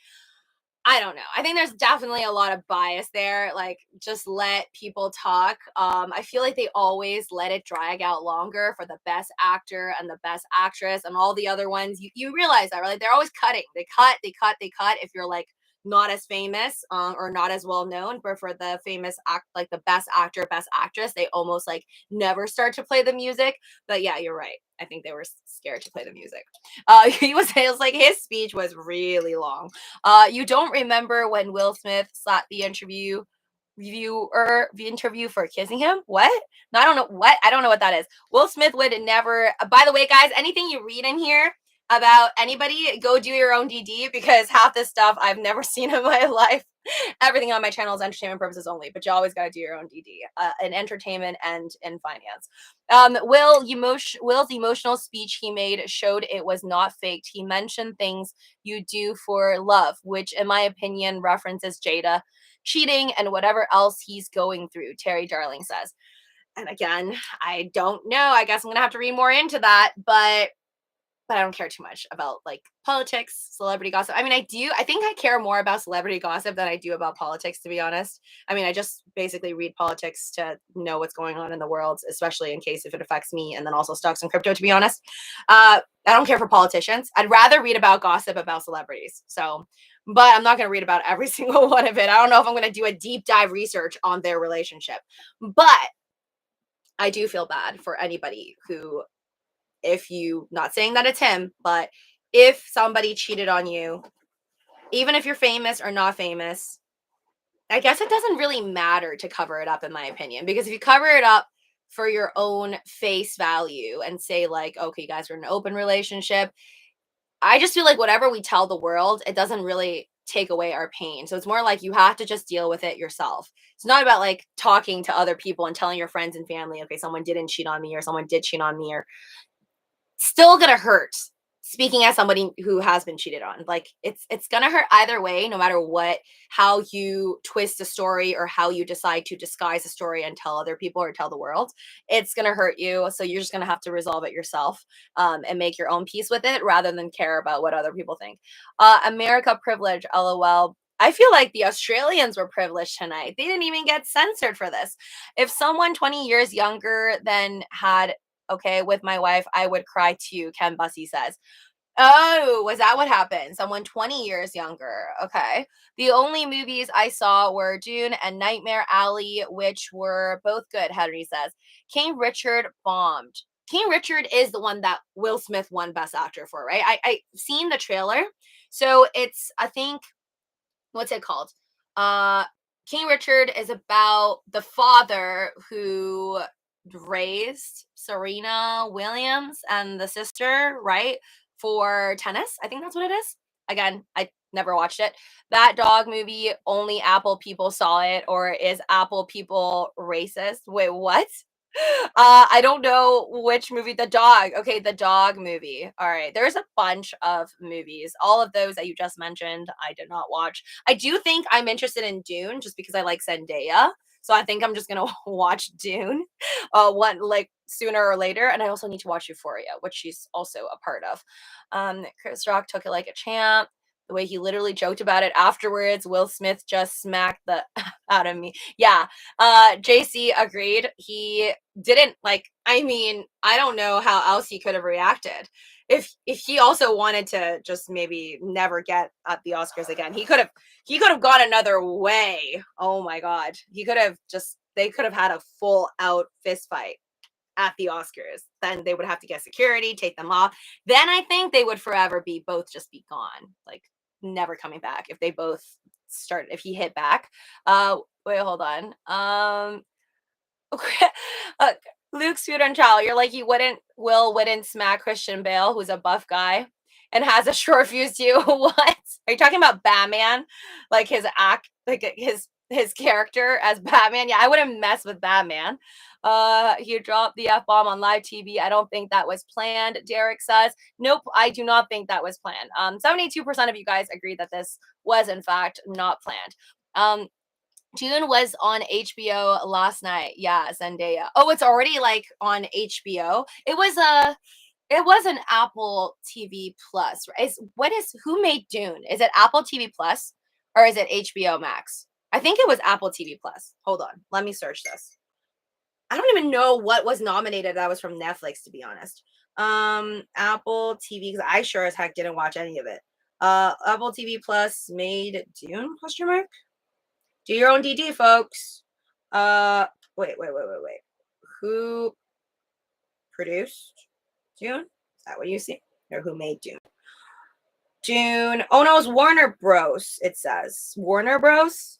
I don't know. I think there's definitely a lot of bias there. Like, just let people talk. I feel like they always let it drag out longer for the best actor and the best actress and all the other ones. You realize that, right? Like, they're always cutting. They cut. If you're like not as famous or not as well known, but for the famous act, like the best actor, best actress, they almost like never start to play the music. But yeah, you're right. I think they were scared to play the music. It was like his speech was really long. You don't remember when Will Smith slapped the interview for kissing him? What? No, I don't know what. I don't know what that is. Will Smith would never. By the way, guys, anything you read in here about anybody, go do your own DD because half this stuff I've never seen in my life. Everything on my channel is entertainment purposes only, but you always got to do your own DD in entertainment and in finance. Will's emotional speech he made showed it was not faked. He mentioned things you do for love, which in my opinion references Jada, cheating, and whatever else he's going through, Terry Darling says. And again, I don't know. I guess I'm going to have to read more into that, but I don't care too much about like politics, celebrity gossip. I mean, I think I care more about celebrity gossip than I do about politics, to be honest. I mean, I just basically read politics to know what's going on in the world, especially in case if it affects me, and then also stocks and crypto, to be honest. I don't care for politicians. I'd rather read about gossip about celebrities. So, but I'm not going to read about every single one of it. I don't know if I'm going to do a deep dive research on their relationship, but I do feel bad for anybody who, if you, not saying that it's him, but if somebody cheated on you, even if you're famous or not famous, I guess it doesn't really matter to cover it up, in my opinion, because if you cover it up for your own face value and say like, okay, you guys are in an open relationship, I just feel like whatever we tell the world, it doesn't really take away our pain. So it's more like you have to just deal with it yourself. It's not about like talking to other people and telling your friends and family, okay, someone didn't cheat on me or someone did cheat on me, or still gonna hurt. speaking as somebody who has been cheated on, like it's gonna hurt either way, no matter what, how you twist a story or how you decide to disguise a story and tell other people or tell the world, it's gonna hurt you. So you're just gonna have to resolve it yourself, and make your own peace with it rather than care about what other people think. America privilege, lol. I feel like the Australians were privileged tonight. They didn't even get censored for this. If someone 20 years younger than had, okay, with my wife, I would cry too, Ken Bussey says. Oh, was that what happened? Someone 20 years younger. Okay. The only movies I saw were Dune and Nightmare Alley, which were both good, Henry says. King Richard bombed. King Richard is the one that Will Smith won Best Actor for, right? I seen the trailer. So it's, I think, what's it called? Uh King Richard is about the father who raised Serena Williams and the sister, right? For tennis. I think that's what it is. Again, I never watched it. That dog movie, only Apple people saw it, or is Apple people racist? Wait, what? I don't know which movie. The dog. Okay, the dog movie. All right. There's a bunch of movies. All of those that you just mentioned, I did not watch. I do think I'm interested in Dune just because I like Zendaya. So I think I'm just gonna watch Dune, one like sooner or later. And I also need to watch Euphoria, which she's also a part of. Chris Rock took it like a champ. The way he literally joked about it afterwards. Will Smith just smacked the out of me. Yeah, JC agreed. He didn't like, I mean, I don't know how else he could have reacted. If he also wanted to just maybe never get at the Oscars again, he could have gone another way. Oh my god. He could have just they could have had a full out fist fight at the Oscars. Then they would have to get security, take them off. Then I think they would forever be both just be gone. Like never coming back if they both start if he hit back. Wait, hold on. uh, Luke Child, you're like Will wouldn't smack Christian Bale, who's a buff guy and has a short fuse too. What? Are you talking about Batman? Like his act, like his character as Batman? Yeah, I wouldn't mess with Batman. He dropped the F-bomb on live TV. I don't think that was planned, Derek says. Nope, I do not think that was planned. 72% of you guys agree that this was in fact not planned. June was on HBO last night. Yeah, Zendaya. Oh, it's already like on HBO. It was an Apple TV Plus. Right? Who made Dune? Is it Apple TV Plus or is it HBO Max? I think it was Apple TV Plus. Hold on, let me search this. I don't even know what was nominated that was from Netflix, to be honest. Apple TV, because I sure as heck didn't watch any of it. Apple TV Plus made Dune? Question mark. Do your own DD, folks. Wait. Who produced Dune? Is that what you see? Or who made Dune? Dune. Oh no, it's Warner Bros. It says Warner Bros.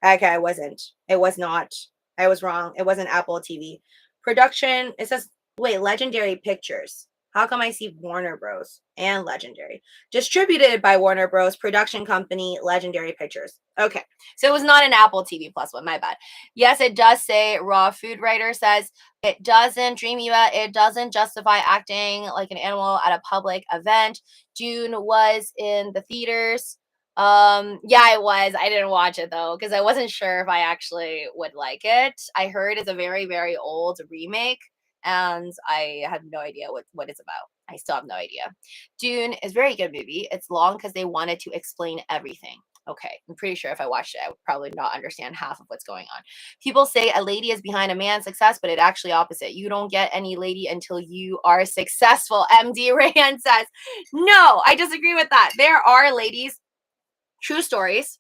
Okay, it wasn't. It was not. I was wrong. It wasn't Apple TV. Production. It says Legendary Pictures. How come I see Warner Bros. And Legendary? Distributed by Warner Bros. Production company, Legendary Pictures. Okay. So it was not an Apple TV Plus one. My bad. Yes, it does say Raw Food Writer says it doesn't dream you out. It doesn't justify acting like an animal at a public event. Dune was in the theaters. Yeah, it was. I didn't watch it though because I wasn't sure if I actually would like it. I heard it's a very, very old remake and I have no idea what it's about. I still have no idea. Dune is a very good movie. It's long because they wanted to explain everything. Okay, I'm pretty sure if I watched it, I would probably not understand half of what's going on. People say a lady is behind a man's success, but it actually opposite. You don't get any lady until you are successful. MD Rand says, no, I disagree with that. There are ladies, true stories.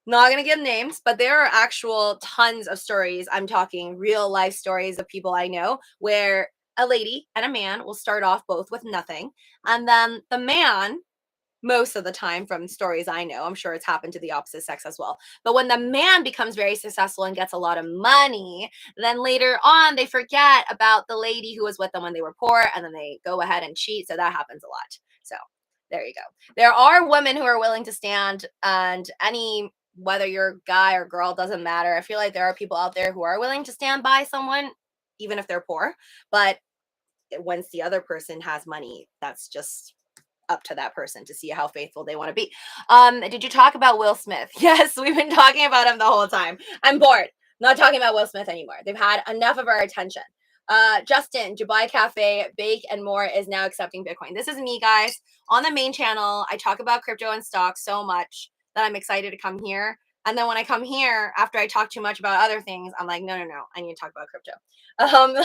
Not going to give names, but there are actual tons of stories. I'm talking real life stories of people I know where a lady and a man will start off both with nothing. And then the man, most of the time from stories I know, I'm sure it's happened to the opposite sex as well. But when the man becomes very successful and gets a lot of money, then later on they forget about the lady who was with them when they were poor and then they go ahead and cheat. So that happens a lot. So there you go. There are women who are willing to stand, and whether you're guy or girl doesn't matter. I feel like there are people out there who are willing to stand by someone even if they're poor, but once the other person has money, that's just up to that person to see how faithful they want to be. Did you talk about Will Smith? Yes, we've been talking about him the whole time. I'm bored. Not talking about Will Smith anymore. They've had enough of our attention. Justin, Dubai Cafe, Bake and More is now accepting Bitcoin. This is me, guys. On the main channel, I talk about crypto and stocks so much that I'm excited to come here. And then when I come here, after I talk too much about other things, I'm like, no, I need to talk about crypto.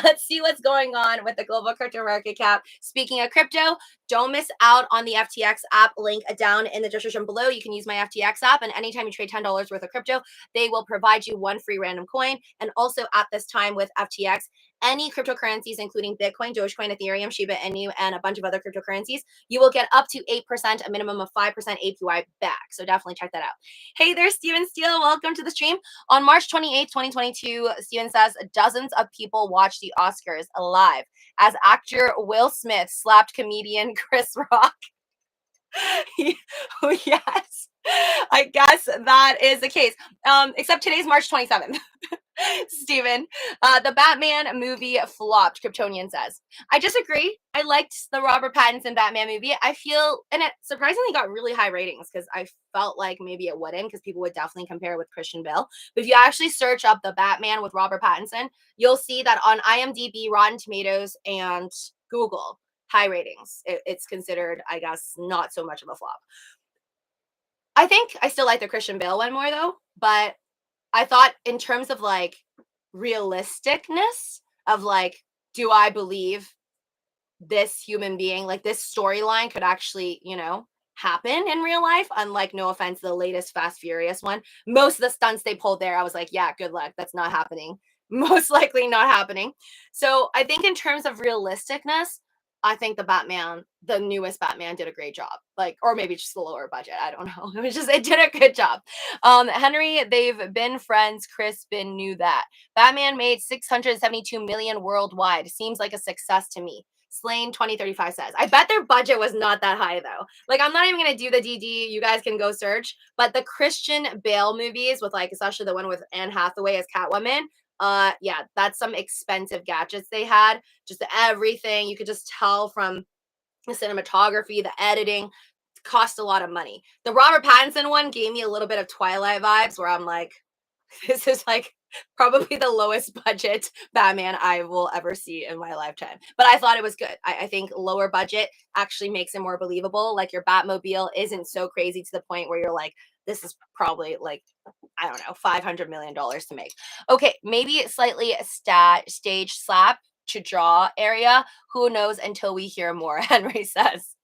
Let's see what's going on with the global crypto market cap. Speaking of crypto, don't miss out on the FTX app link down in the description below. You can use my FTX app, and anytime you trade $10 worth of crypto, they will provide you one free random coin. And also at this time with FTX, any cryptocurrencies, including Bitcoin, Dogecoin, Ethereum, SHIB, NU, and a bunch of other cryptocurrencies, you will get up to 8%, a minimum of 5% APY back. So definitely check that out. Hey there, Steven Steele. Welcome to the stream. On March 28th, 2022, Steven says dozens of people watched the Oscars live as actor Will Smith slapped comedian Chris Rock. Yes, I guess that is the case. Except today's March 27th. Steven, the Batman movie flopped, Kryptonian says. I disagree. I liked the Robert Pattinson Batman movie. I feel, and it surprisingly got really high ratings because I felt like maybe it wouldn't because people would definitely compare it with Christian Bale. But if you actually search up the Batman with Robert Pattinson, you'll see that on IMDb, Rotten Tomatoes, and Google, high ratings. It's considered, I guess, not so much of a flop. I think I still like the Christian Bale one more though, but I thought in terms of like realisticness of like, do I believe this human being, like this storyline could actually, happen in real life? Unlike, no offense, the latest Fast Furious one. Most of the stunts they pulled there, I was like, yeah, good luck. That's not happening. Most likely not happening. So I think in terms of realisticness, I think the newest Batman did a great job. Like, or maybe just a lower budget. I don't know. It did a good job. Henry, they've been friends. Crispin knew that. Batman made 672 million worldwide. Seems like a success to me. Slain 2035 says, I bet their budget was not that high though. Like, I'm not even gonna do the DD. You guys can go search. But the Christian Bale movies with like, especially the one with Anne Hathaway as Catwoman, yeah, that's some expensive gadgets they had. Just everything. You could just tell from the cinematography, the editing, cost a lot of money. The Robert Pattinson one gave me a little bit of Twilight vibes where I'm like, this is like probably the lowest budget Batman I will ever see in my lifetime. But I thought it was good. I think lower budget actually makes it more believable. Like your Batmobile isn't so crazy to the point where you're like, this is probably like, I don't know, $500 million to make. Okay, maybe slightly stage slap to draw area. Who knows until we hear more, Henry says.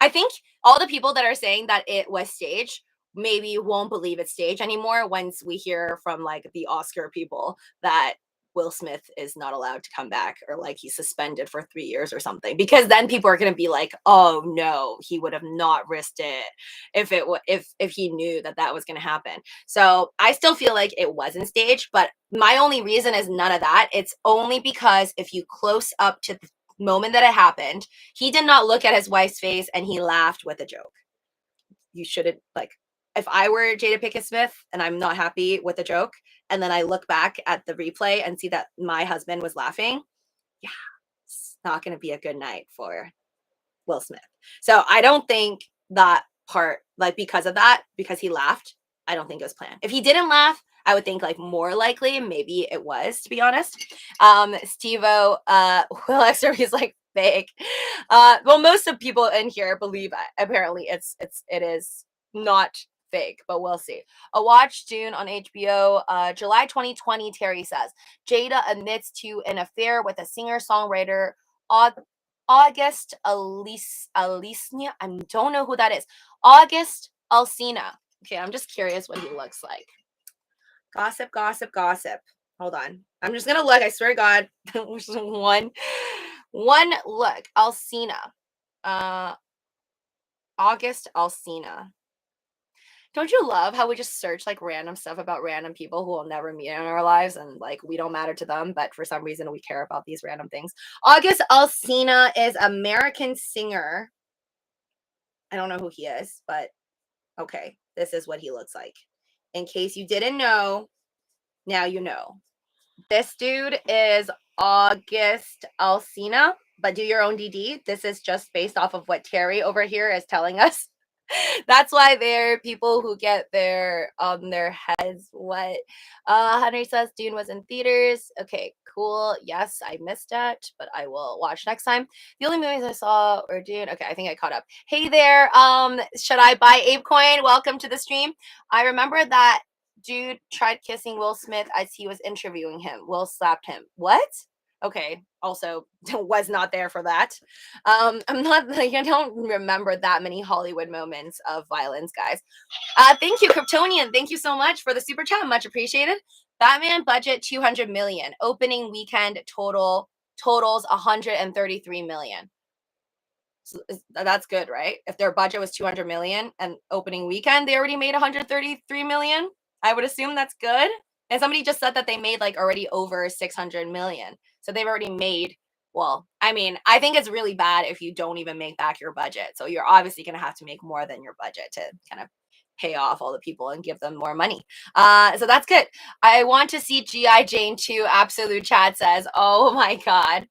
I think all the people that are saying that it was staged maybe won't believe it's staged anymore once we hear from like the Oscar people that Will Smith is not allowed to come back or like he's suspended for 3 years or something, because then people are going to be like, oh no, he would have not risked it if he knew that was going to happen. So I still feel like it wasn't staged, but my only reason is none of that. It's only because if you close up to the moment that it happened, he did not look at his wife's face and he laughed with a joke. You shouldn't, like, if I were Jada Pinkett Smith and I'm not happy with the joke, and then I look back at the replay and see that my husband was laughing, yeah, it's not going to be a good night for Will Smith. So I don't think that part, like, because of that, because he laughed, I don't think it was planned. If he didn't laugh, I would think like more likely maybe it was, to be honest. Steve-O, Will Extra is like fake. Well, most of people in here believe it. Apparently it is not fake, but we'll see. A watch Dune on HBO, July 2020, Terry says. Jada admits to an affair with a singer-songwriter, August Alsina. I don't know who that is. August Alsina. Okay, I'm just curious what he looks like. Gossip. Hold on. I'm just gonna look. I swear to God. one look. Alsina. August Alsina. Don't you love how we just search like random stuff about random people who will never meet in our lives and like we don't matter to them, but for some reason we care about these random things. August Alsina is American singer. I don't know who he is, but okay, this is what he looks like. In case you didn't know, now you know. This dude is August Alsina. but do your own DD. This is just based off of what Terry over here is telling us. That's why there are people who get their heads wet. Henry says Dune was in theaters. Okay, cool. Yes, I missed it, but I will watch next time. The only movies I saw were Dune. Okay, I think I caught up. Hey there. Should I buy ApeCoin? Welcome to the stream. I remember that dude tried kissing Will Smith as he was interviewing him. Will slapped him. What? Okay. Also, was not there for that. I'm not like I don't remember that many Hollywood moments of violence, guys. Thank you, Kryptonian. Thank you so much for the super chat. Much appreciated. Batman budget 200 million. Opening weekend totals 133 million. So that's good, right? If their budget was 200 million and opening weekend they already made 133 million, I would assume that's good. And somebody just said that they made like already over 600 million. So they've already made, well, I mean, I think it's really bad if you don't even make back your budget. So you're obviously going to have to make more than your budget to kind of pay off all the people and give them more money. So that's good. I want to see G.I. Jane 2. Absolute Chat says, oh my God.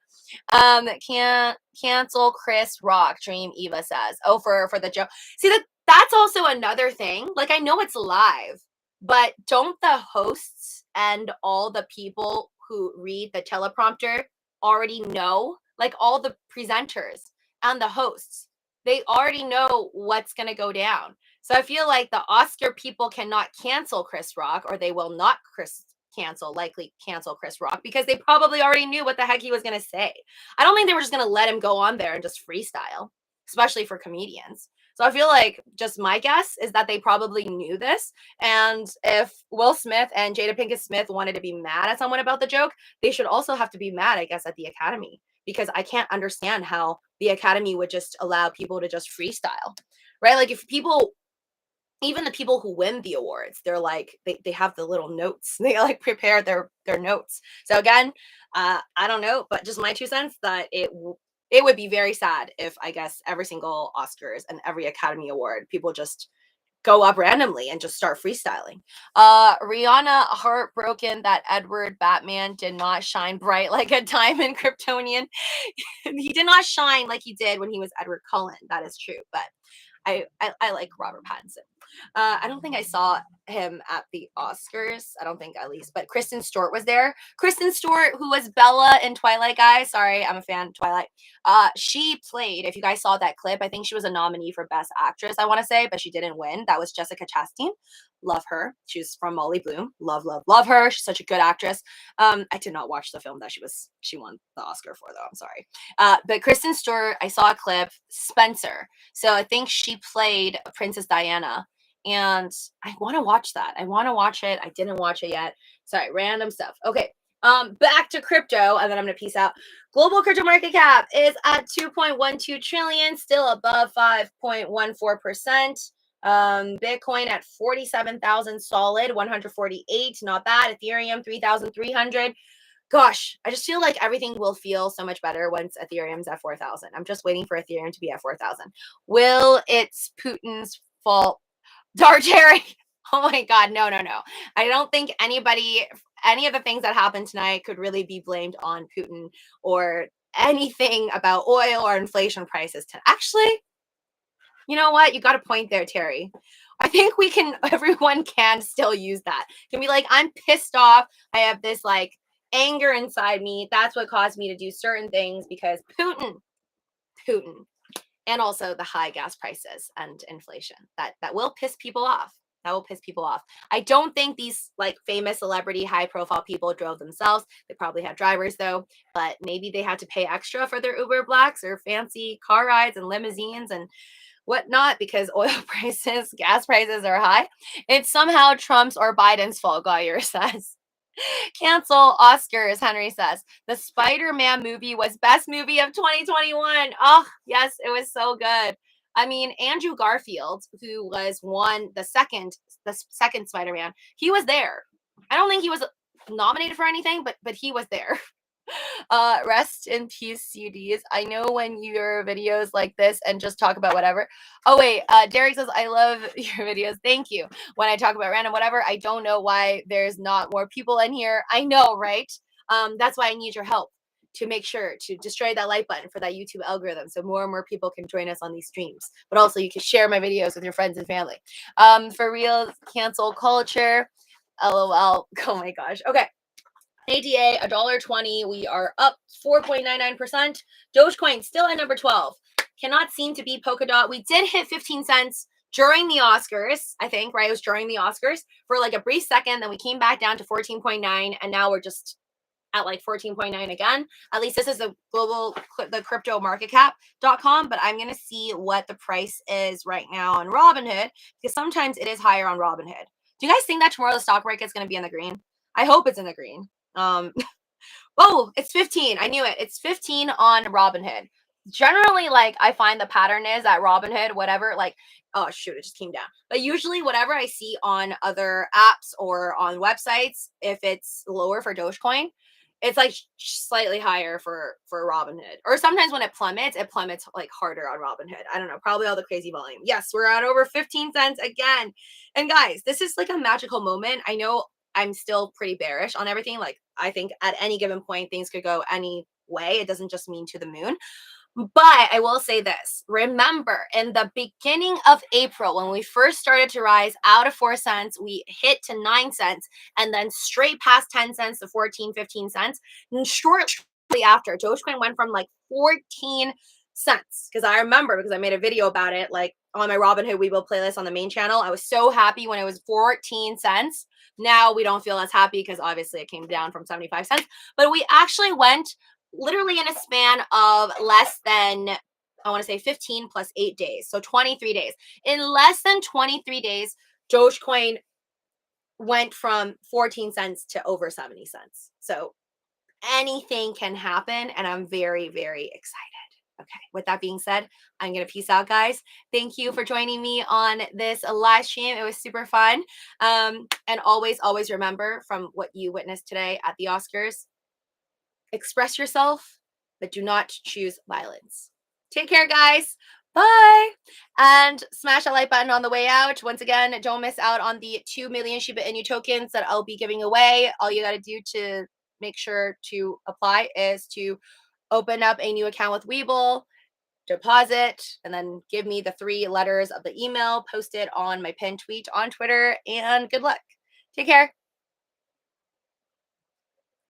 Can't cancel Chris Rock. Dream Eva says. Oh, for the joke. See, that's also another thing. Like, I know it's live, but don't the hosts and all the people who read the teleprompter already know? Like, all the presenters and the hosts, they already know what's going to go down. So I feel like the Oscar people cannot cancel Chris Rock, or they will not likely cancel Chris Rock, because they probably already knew what the heck he was going to say. I don't think they were just going to let him go on there and just freestyle, especially for comedians. So I feel like, just my guess is that they probably knew this. And if Will Smith and Jada Pinkett Smith wanted to be mad at someone about the joke, they should also have to be mad, I guess, at the Academy, because I can't understand how the Academy would just allow people to just freestyle, right? Like, if people, even the people who win the awards, they're like, they have the little notes. They like prepare their notes. So again, I don't know, but just my 2 cents that it would be very sad if, I guess, every single Oscars and every Academy Award, people just go up randomly and just start freestyling. Rihanna heartbroken that Edward Batman did not shine bright like a diamond. Kryptonian. He did not shine like he did when he was Edward Cullen. That is true, but I like Robert Pattinson. I don't think I saw him at the Oscars. I don't think, at least, but Kristen Stewart was there. Kristen Stewart, who was Bella in Twilight, guys. Sorry, I'm a fan of Twilight. She played, if you guys saw that clip, I think she was a nominee for Best Actress, I want to say, but she didn't win. That was Jessica Chastain. Love her. She's from Molly Bloom. Love, love, love her. She's such a good actress. I did not watch the film that she won the Oscar for, though. I'm sorry. But Kristen Stewart, I saw a clip. Spencer. So I think she played Princess Diana. And I want to watch that. I want to watch it. I didn't watch it yet. Sorry, random stuff. Okay. Back to crypto, and then I'm going to peace out. Global crypto market cap is at 2.12 trillion, still above 5.14%. Bitcoin at 47,000 solid, 148, not bad. Ethereum 3,300. Gosh, I just feel like everything will feel so much better once Ethereum's at 4,000. I'm just waiting for Ethereum to be at 4,000. Will it's Putin's fault? Dark Terry. Oh my God, no. I don't think any of the things that happened tonight could really be blamed on Putin or anything about oil or inflation prices. Actually, you know what? You got a point there, Terry. I think everyone can still use that. Can be like, I'm pissed off. I have this like anger inside me. That's what caused me to do certain things because Putin. And also the high gas prices and inflation that will piss people off. That will piss people off. I don't think these like famous celebrity high profile people drove themselves. They probably had drivers though, but maybe they had to pay extra for their Uber Blacks or fancy car rides and limousines and whatnot because oil prices, gas prices are high. It's somehow Trump's or Biden's fault, Goyer says. Cancel Oscars, Henry says. The Spider-Man movie was best movie of 2021. Oh, yes, it was so good. I mean, Andrew Garfield, who was the second Spider-Man, he was there. I don't think he was nominated for anything, but he was there. Rest in peace, CDs. I know when your videos like this and just talk about whatever. Oh wait, Derek says I love your videos. Thank you. When I talk about random whatever, I don't know why there's not more people in here. I know, right? That's why I need your help. to make sure to destroy that like button for that YouTube algorithm so more and more people can join us on these streams. But also you can share my videos with your friends and family. For real, cancel culture. LOL. Oh my gosh. Okay. ADA, $1.20. We are up 4.99%. Dogecoin still at number 12. Cannot seem to beat Polkadot. We did hit 15 cents during the Oscars, I think, right? It was during the Oscars for like a brief second. Then we came back down to 14.9, and now we're just at like 14.9 again. At least this is the crypto market cap.com, but I'm going to see what the price is right now on Robinhood, because sometimes it is higher on Robinhood. Do you guys think that tomorrow the stock market is going to be in the green? I hope it's in the green. Oh, it's 15. I knew it. It's 15 on Robinhood. Generally, like, I find the pattern is at Robinhood, whatever, like, oh shoot, it just came down. But usually whatever I see on other apps or on websites, if it's lower for Dogecoin, it's like slightly higher for Robinhood. Or sometimes when it plummets like harder on Robinhood. I don't know, probably all the crazy volume. Yes, we're at over 15 cents again. And guys, this is like a magical moment. I know I'm still pretty bearish on everything. Like, I think at any given point, things could go any way. It doesn't just mean to the moon. But I will say this. Remember, in the beginning of April, when we first started to rise out of 4 cents, we hit to 9 cents and then straight past 10 cents to 14, 15 cents. And shortly after, Dogecoin went from like 14 cents. Because I remember, because I made a video about it, like on my Robinhood WEBULL playlist on the main channel. I was so happy when it was 14 cents. Now we don't feel as happy because obviously it came down from 75 cents. But we actually went literally in a span of less than, I want to say 15 plus 8 days. So 23 days. In less than 23 days, Dogecoin went from 14 cents to over 70 cents. So anything can happen, and I'm very, very excited. Okay, with that being said, I'm going to peace out, guys. Thank you for joining me on this live stream. It was super fun. And always, always remember from what you witnessed today at the Oscars, express yourself, but do not choose violence. Take care, guys. Bye. And smash that like button on the way out. Once again, don't miss out on the 2 million Shiba Inu tokens that I'll be giving away. All you got to do to make sure to apply is to open up a new account with WEBULL, deposit, and then give me the 3 letters of the email, post it on my pinned tweet on Twitter, and good luck. Take care.